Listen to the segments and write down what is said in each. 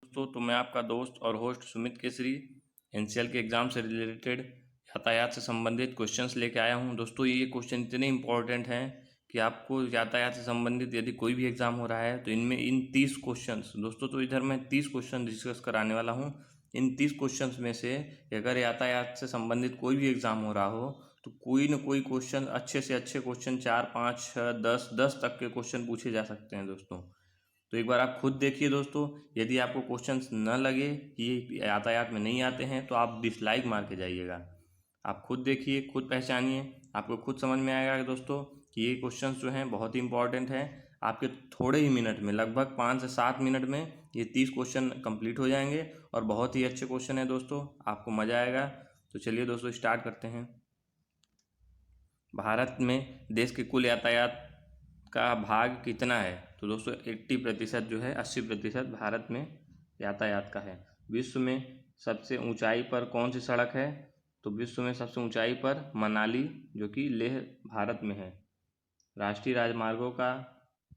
दोस्तों, तो मैं आपका दोस्त और होस्ट सुमित केसरी एनसीएल के एग्ज़ाम से रिलेटेड यातायात से संबंधित क्वेश्चंस लेके आया हूं। दोस्तों, ये क्वेश्चन इतने इंपॉर्टेंट हैं कि आपको यातायात से संबंधित यदि कोई भी एग्ज़ाम हो रहा है तो इनमें इन 30 क्वेश्चंस दोस्तों, तो इधर मैं 30 क्वेश्चन डिस्कस कराने वाला हूँ। इन 30 क्वेश्चंस में से अगर यातायात से संबंधित कोई भी एग्ज़ाम हो रहा हो तो कोई ना कोई क्वेश्चन, अच्छे से अच्छे क्वेश्चन 4, 5, 6, 10 तक के क्वेश्चन पूछे जा सकते हैं दोस्तों। तो एक बार आप खुद देखिए दोस्तों। यदि आपको क्वेश्चंस न लगे कि ये यातायात में नहीं आते हैं तो आप डिसलाइक मार के जाइएगा। आप खुद देखिए, खुद पहचानिए, आपको खुद समझ में आएगा दोस्तों कि ये क्वेश्चंस जो हैं बहुत ही इंपॉर्टेंट हैं। आपके थोड़े ही मिनट में, लगभग 5 से 7 मिनट में ये 30 क्वेश्चन कंप्लीट हो जाएंगे और बहुत ही अच्छे क्वेश्चन है दोस्तों, आपको मज़ा आएगा। तो चलिए दोस्तों, स्टार्ट करते हैं। भारत में देश के कुल यातायात का भाग कितना है? तो दोस्तों 80% जो है, 80% भारत में यातायात का है। विश्व में सबसे ऊंचाई पर कौन सी सड़क है? तो विश्व में सबसे ऊंचाई पर मनाली, जो कि लेह भारत में है। राष्ट्रीय राजमार्गों का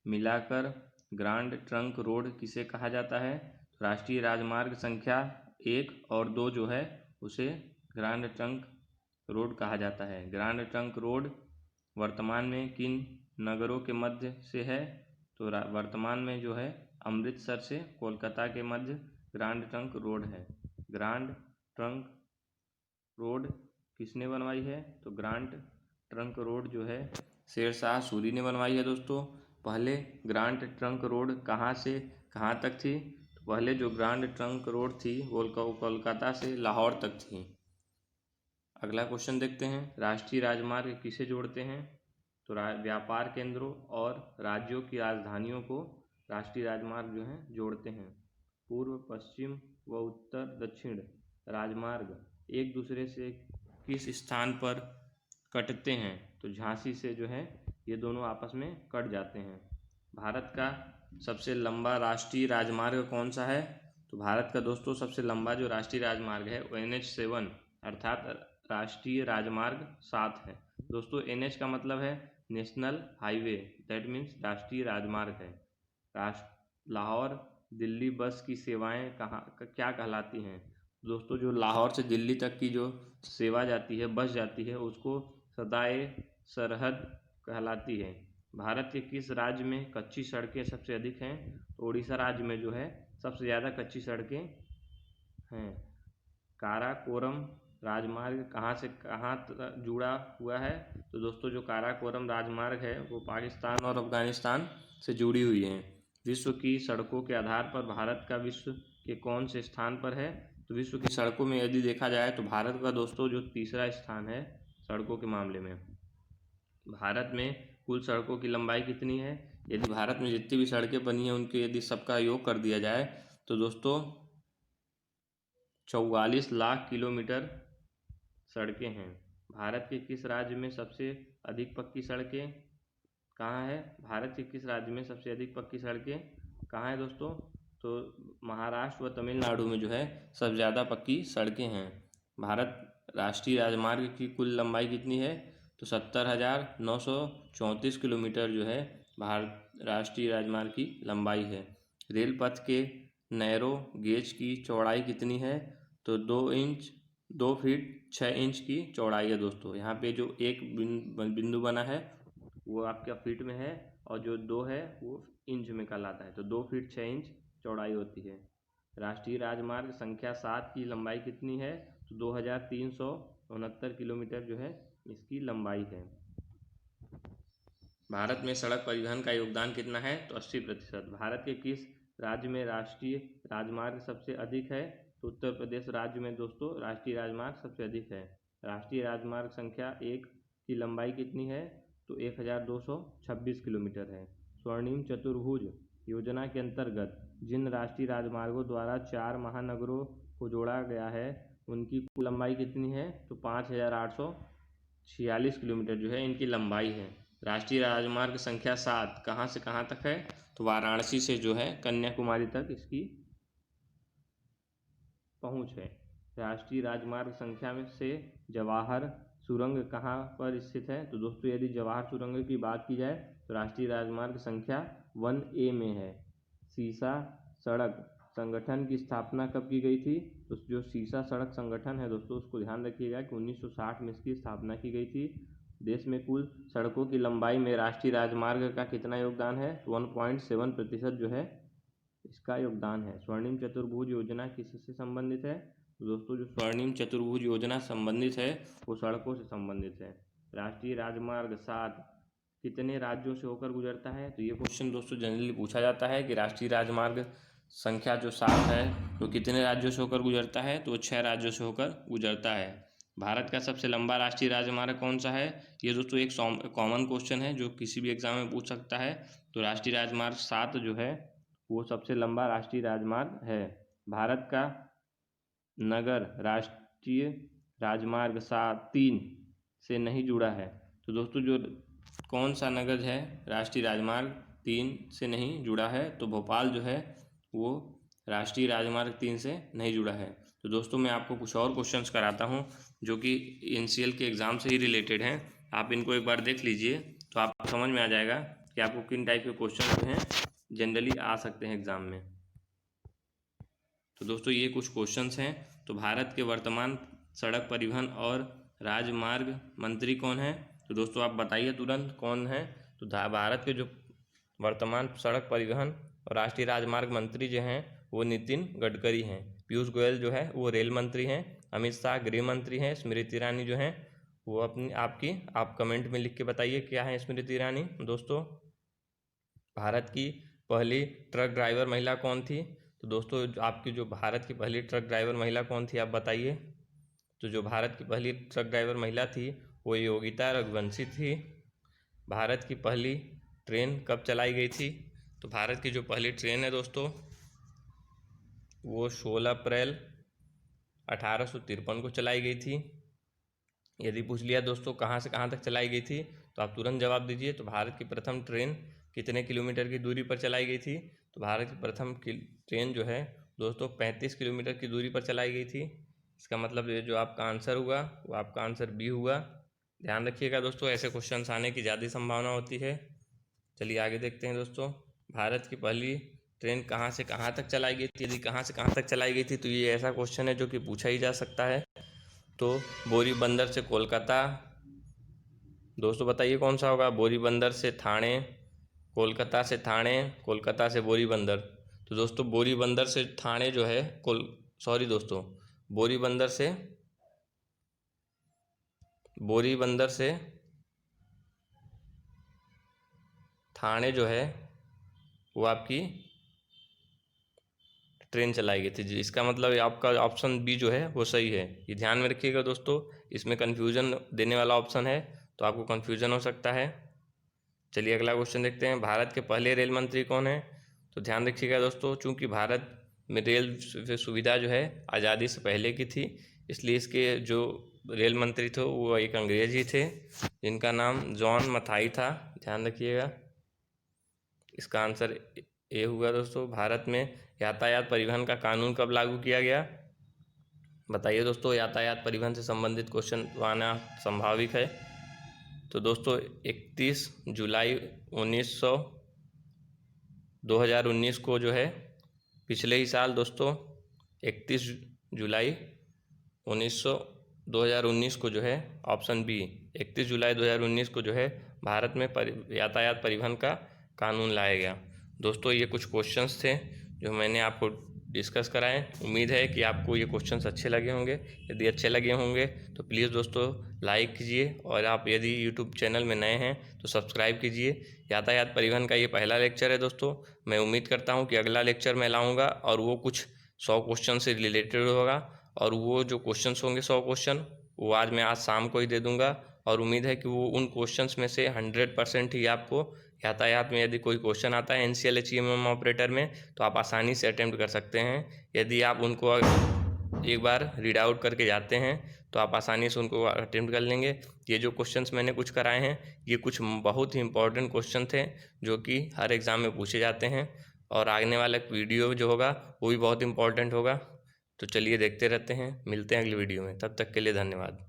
मिलाकर ग्रांड ट्रंक रोड किसे कहा जाता है? राष्ट्रीय राजमार्ग संख्या 1 और 2 जो है उसे ग्रांड ट्रंक रोड कहा जाता है। ग्रांड ट्रंक रोड वर्तमान में किन नगरों के मध्य से है? तो वर्तमान में जो है अमृतसर से कोलकाता के मध्य ग्रांड ट्रंक रोड है। ग्रांड ट्रंक रोड किसने बनवाई है? तो ग्रांड ट्रंक रोड जो है शेरशाह सूरी ने बनवाई है दोस्तों। पहले ग्रांड ट्रंक रोड कहाँ से कहाँ तक थी? तो पहले जो ग्रांड ट्रंक रोड थी वो कोलकाता से लाहौर तक थी। अगला क्वेश्चन देखते हैं। राष्ट्रीय राजमार्ग किसे जोड़ते हैं? तो व्यापार केंद्रों और राज्यों की राजधानियों को राष्ट्रीय राजमार्ग जो हैं जोड़ते हैं। पूर्व, पश्चिम व उत्तर दक्षिण राजमार्ग एक दूसरे से किस स्थान पर कटते हैं? तो झांसी से जो है ये दोनों आपस में कट जाते हैं। भारत का सबसे लंबा राष्ट्रीय राजमार्ग कौन सा है? तो भारत का दोस्तों सबसे लंबा जो राष्ट्रीय राजमार्ग है वो NH7 अर्थात राष्ट्रीय राजमार्ग 7 है। दोस्तों NH का मतलब है नेशनल हाईवे, दैट मीन्स राष्ट्रीय राजमार्ग है। लाहौर दिल्ली बस की सेवाएं क्या कहलाती हैं? दोस्तों जो लाहौर से दिल्ली तक की जो सेवा जाती है, बस जाती है, उसको सदाए सरहद कहलाती है। भारत के किस राज्य में कच्ची सड़कें सबसे अधिक हैं? तो उड़ीसा राज्य में जो है सबसे ज़्यादा कच्ची सड़कें हैं। काराकोरम राजमार्ग कहाँ से कहाँ जुड़ा हुआ है? तो दोस्तों जो काराकोरम राजमार्ग है वो पाकिस्तान और अफगानिस्तान से जुड़ी हुई है। विश्व की सड़कों के आधार पर भारत का विश्व के कौन से स्थान पर है? तो विश्व की सड़कों में यदि देखा जाए तो भारत का दोस्तों जो तीसरा स्थान है सड़कों के मामले में। भारत में कुल सड़कों की लंबाई कितनी है? यदि भारत में जितनी भी सड़कें बनी हैं उनके यदि सबका योग कर दिया जाए तो दोस्तों 44 लाख किलोमीटर सड़कें हैं। भारत के किस राज्य में सबसे अधिक पक्की सड़कें कहाँ है? भारत के किस राज्य में सबसे अधिक पक्की सड़कें कहाँ है दोस्तों? तो महाराष्ट्र व तमिलनाडु में जो है सबसे ज़्यादा पक्की सड़कें हैं। भारत राष्ट्रीय राजमार्ग की कुल लंबाई कितनी है? तो 70,934 किलोमीटर जो है भारत राष्ट्रीय राजमार्ग की लंबाई है। रेल पथ के नैरो गेज की चौड़ाई कितनी है? तो 2 फीट 6 इंच की चौड़ाई है दोस्तों। यहाँ पे जो एक बिंदु बना है वो आपका फीट में है और जो 2 है वो इंच में कहलाता है। तो 2 फीट 6 इंच चौड़ाई होती है। राष्ट्रीय राजमार्ग संख्या 7 की लंबाई कितनी है? तो 2369 किलोमीटर जो है इसकी लंबाई है। भारत में सड़क परिवहन का योगदान कितना है? तो 80%। भारत के किस राज्य में राष्ट्रीय राजमार्ग सबसे अधिक है? तो उत्तर प्रदेश राज्य में दोस्तों राष्ट्रीय राजमार्ग सबसे अधिक है। राष्ट्रीय राजमार्ग संख्या 1 की लंबाई कितनी है? तो 1226 किलोमीटर है। स्वर्णिम चतुर्भुज योजना के अंतर्गत जिन राष्ट्रीय राजमार्गों द्वारा 4 महानगरों को जोड़ा गया है उनकी कुल लंबाई कितनी है? तो 5846 किलोमीटर जो है इनकी लंबाई है। राष्ट्रीय राजमार्ग संख्या 7 कहाँ से कहाँ तक है? तो वाराणसी से जो है कन्याकुमारी तक इसकी पहुँच है। राष्ट्रीय राजमार्ग संख्या में से जवाहर सुरंग कहाँ पर स्थित है? तो दोस्तों यदि जवाहर सुरंग की बात की जाए तो राष्ट्रीय राजमार्ग संख्या 1A में है। सीसा सड़क संगठन की स्थापना कब की गई थी? तो जो सीसा सड़क संगठन है दोस्तों, उसको ध्यान रखिएगा कि 1960 में इसकी स्थापना की गई थी। देश में कुल सड़कों की लंबाई में राष्ट्रीय राजमार्ग का कितना योगदान है? 1.7% जो है इसका योगदान है। स्वर्णिम चतुर्भुज योजना किससे संबंधित है? तो दोस्तों जो स्वर्णिम चतुर्भुज योजना संबंधित है वो सड़कों से संबंधित है। राष्ट्रीय राजमार्ग 7 कितने राज्यों से होकर गुजरता है? तो ये क्वेश्चन दोस्तों जनरली पूछा जाता है कि राष्ट्रीय राजमार्ग संख्या जो 7 है वो कितने राज्यों से होकर गुजरता है? तो 6 राज्यों से होकर गुजरता है। भारत का सबसे लंबा राष्ट्रीय राजमार्ग कौन सा है? ये दोस्तों एक कॉमन क्वेश्चन है जो किसी भी एग्जाम में पूछ सकता है। तो राष्ट्रीय राजमार्ग 7 जो है वो सबसे लंबा राष्ट्रीय राजमार्ग है। भारत का नगर राष्ट्रीय राजमार्ग 3 से नहीं जुड़ा है। तो दोस्तों जो कौन सा नगर है राष्ट्रीय राजमार्ग 3 से नहीं जुड़ा है? तो भोपाल जो है वो राष्ट्रीय राजमार्ग 3 से नहीं जुड़ा है। तो दोस्तों मैं आपको कुछ और क्वेश्चंस कराता हूँ जो कि एनसीएल के एग्ज़ाम से ही रिलेटेड हैं। आप इनको एक बार देख लीजिए तो आपको समझ में आ जाएगा कि आपको किन टाइप के क्वेश्चन जो हैं जनरली आ सकते हैं एग्ज़ाम में। तो दोस्तों ये कुछ क्वेश्चंस हैं। तो भारत के वर्तमान सड़क परिवहन और राजमार्ग मंत्री कौन है? तो दोस्तों आप बताइए तुरंत कौन है? तो भारत के जो वर्तमान सड़क परिवहन और राष्ट्रीय राजमार्ग मंत्री जो हैं वो नितिन गडकरी हैं। पीयूष गोयल जो है वो रेल मंत्री हैं। अमित शाह गृह मंत्री हैं। स्मृति ईरानी जो हैं वो आप कमेंट में लिख के बताइए क्या है स्मृति ईरानी। दोस्तों भारत की पहली ट्रक ड्राइवर महिला कौन थी? तो दोस्तों आपकी जो भारत की पहली ट्रक ड्राइवर महिला कौन थी आप बताइए। तो जो भारत की पहली ट्रक ड्राइवर महिला थी वो योगिता रघुवंशी थी। भारत की पहली ट्रेन कब चलाई गई थी? तो भारत की जो पहली ट्रेन है दोस्तों वो 16 अप्रैल 1853 को चलाई गई थी। यदि पूछ लिया दोस्तों कहाँ से कहाँ तक चलाई गई थी तो आप तुरंत जवाब दीजिए। तो भारत की प्रथम ट्रेन कितने किलोमीटर की दूरी पर चलाई गई थी? तो भारत की प्रथम ट्रेन जो है दोस्तों 35 किलोमीटर की दूरी पर चलाई गई थी। इसका मतलब ये जो आपका आंसर हुआ वो आपका आंसर बी हुआ। ध्यान रखिएगा दोस्तों ऐसे क्वेश्चन आने की ज़्यादा संभावना होती है। चलिए आगे देखते हैं दोस्तों। भारत की पहली ट्रेन कहाँ से कहाँ तक चलाई गई थी? यदि कहाँ से कहाँ तक चलाई गई थी तो ये ऐसा क्वेश्चन है जो कि पूछा ही जा सकता है। तो बोरी बंदर से कोलकाता, दोस्तों बताइए कौन सा होगा? बोरी बंदर से थाने, कोलकाता से थाने, कोलकाता से बोरी बंदर। तो दोस्तों बोरी बंदर से थाने जो है बोरी बंदर से थाने जो है वो आपकी ट्रेन चलाई गई थी। इसका मतलब आपका ऑप्शन बी जो है वो सही है। ये ध्यान में रखिएगा दोस्तों, इसमें कन्फ्यूज़न देने वाला ऑप्शन है तो आपको कन्फ्यूज़न हो सकता है। चलिए अगला क्वेश्चन देखते हैं। भारत के पहले रेल मंत्री कौन है? तो ध्यान रखिएगा दोस्तों, चूँकि भारत में रेल सुविधा जो है आज़ादी से पहले की थी इसलिए इसके जो रेल मंत्री थे वो एक अंग्रेज ही थे जिनका नाम जॉन मथाई था। ध्यान रखिएगा इसका आंसर ए हुआ दोस्तों। भारत में यातायात परिवहन का कानून कब लागू किया गया? बताइए दोस्तों, यातायात परिवहन से संबंधित क्वेश्चन आना संभाविक है। तो दोस्तों 31 जुलाई 2019 को जो है पिछले ही साल दोस्तों 31 जुलाई 2019 को जो है ऑप्शन बी 31 जुलाई 2019 को जो है भारत में यातायात परिवहन का कानून लाया गया। दोस्तों ये कुछ क्वेश्चंस थे जो मैंने आपको डिस्कस कराएं। उम्मीद है कि आपको ये क्वेश्चंस अच्छे लगे होंगे। यदि अच्छे लगे होंगे तो प्लीज़ दोस्तों लाइक कीजिए और आप यदि यूट्यूब चैनल में नए हैं तो सब्सक्राइब कीजिए। यातायात परिवहन का ये पहला लेक्चर है दोस्तों। मैं उम्मीद करता हूँ कि अगला लेक्चर मैं लाऊँगा और वो कुछ 100 क्वेश्चन से रिलेटेड होगा और वो जो क्वेश्चंस होंगे 100 क्वेश्चन वो आज शाम को ही दे दूँगा और उम्मीद है कि वो उन क्वेश्चंस में से 100% ही आपको यातायात में यदि कोई क्वेश्चन आता है एनसीएल एचईएमएम ऑपरेटर में तो आप आसानी से अटेम्प्ट कर सकते हैं। यदि आप उनको एक बार रीड आउट करके जाते हैं तो आप आसानी से उनको अटेम्प्ट कर लेंगे। ये जो क्वेश्चंस मैंने कुछ कराए हैं ये कुछ बहुत ही इंपॉर्टेंट क्वेश्चन थे जो कि हर एग्ज़ाम में पूछे जाते हैं और आने वाला वीडियो जो होगा वो भी बहुत इंपॉर्टेंट होगा। तो चलिए देखते रहते हैं, मिलते हैं अगली वीडियो में, तब तक के लिए धन्यवाद।